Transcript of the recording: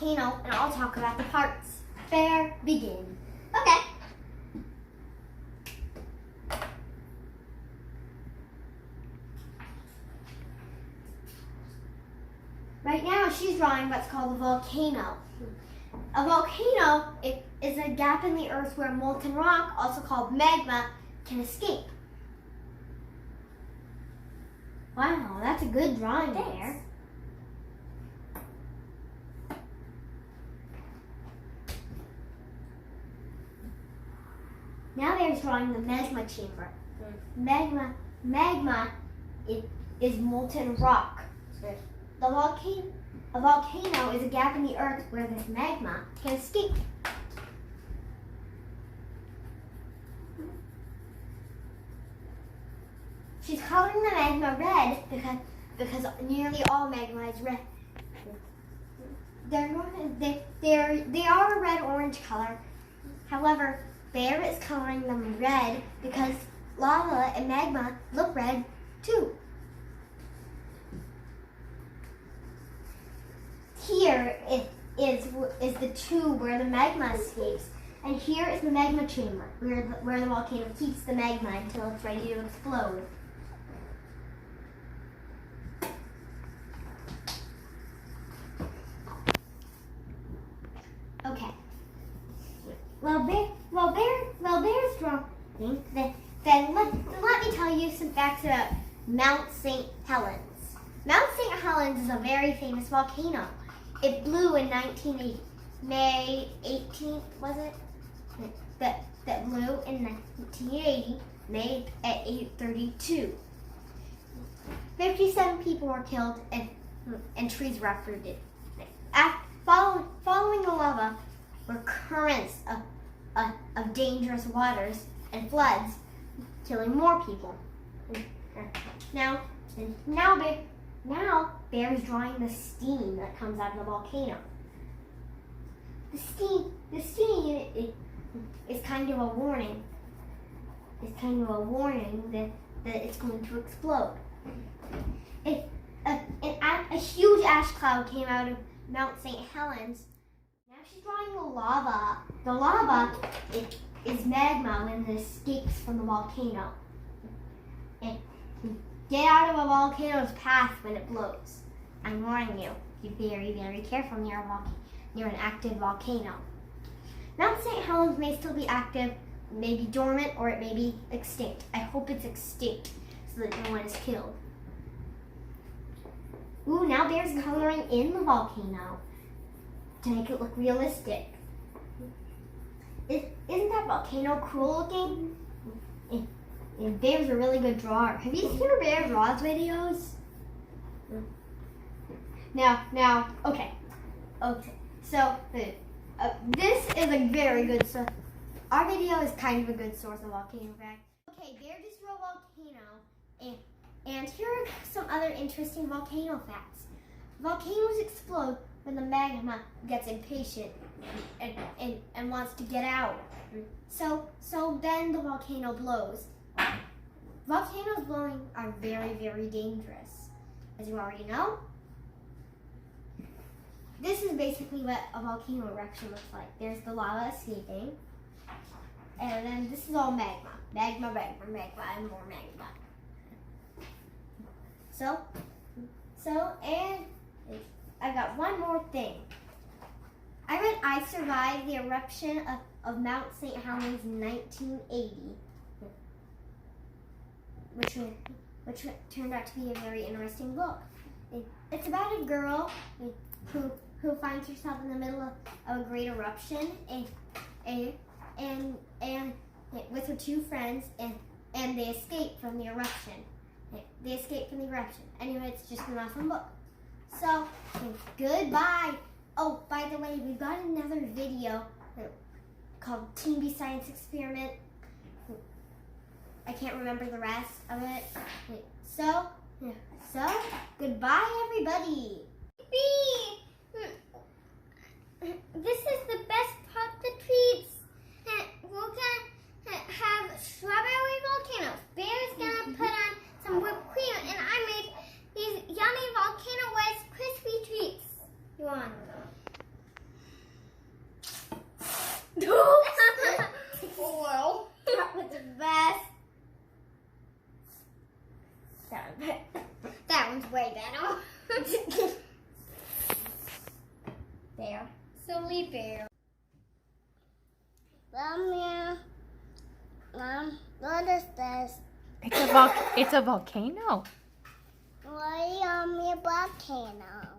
volcano, and I'll talk about the parts. Fair, begin. Okay. Right now, she's drawing what's called a volcano. A volcano is a gap in the earth where molten rock, also called magma, can escape. Wow, that's a good drawing there. Now there's drawing the magma chamber. Magma is molten rock. A volcano is a gap in the earth where this magma can escape. She's coloring the magma red because nearly all magma is red. They are a red-orange color. However, Bear is coloring them red because lava and magma look red too. Here is the tube where the magma escapes, and here is the magma chamber where the volcano keeps the magma until it's ready to explode. Okay. Well, Bear's drawing. Then let me tell you some facts about Mount St. Helens. Mount St. Helens is a very famous volcano. It blew in 1980. May 18th, was it? That blew in 1980, May at 8:32. 57 people were killed and trees were uprooted. Following the lava were currents of dangerous waters and floods, killing more people. Now Bear is drawing the steam that comes out of the volcano. The steam is kind of a warning. It's kind of a warning that it's going to explode. A huge ash cloud came out of Mount St. Helens. Now she's drawing the lava. The lava is magma when it escapes from the volcano. And get out of a volcano's path when it blows. I'm warning you. Be very, very careful near an active volcano. Mount St. Helens may still be active, may be dormant, or it may be extinct. I hope it's extinct so that no one is killed. Ooh, now Bear's coloring in the volcano to make it look realistic. Isn't that volcano cool looking? And Bear's a really good drawer. Have you seen Bear Draws videos? Now, okay. So this is a very good source. Our video is kind of a good source of volcano facts. Okay, Bear just drew a volcano, and here are some other interesting volcano facts. Volcanoes explode when the magma gets impatient and wants to get out. So then the volcano blows. Volcanoes blowing are very, very dangerous, as you already know. This is basically what a volcano eruption looks like. There's the lava escaping, and then this is all magma. Magma, and more magma. And I got one more thing. I read I survived the eruption of Mount St. Helens in 1980, which turned out to be a very interesting book. It's about a girl who finds herself in the middle of a great eruption and with her two friends and they escape from the eruption. Anyway, it's just an awesome book. So, goodbye. Oh, by the way, we've got another video called Teen Bee Science Experiment. I can't remember the rest of it. So goodbye, everybody. This is the best part of the treats. We're gonna have strawberry volcanoes. Bear's gonna put on some whipped cream, and I made these yummy volcano Rice crispy treats. You want them? time, but that one's way better. Bear. Silly bear. Mom, what is this? It's a volcano. Why a volcano?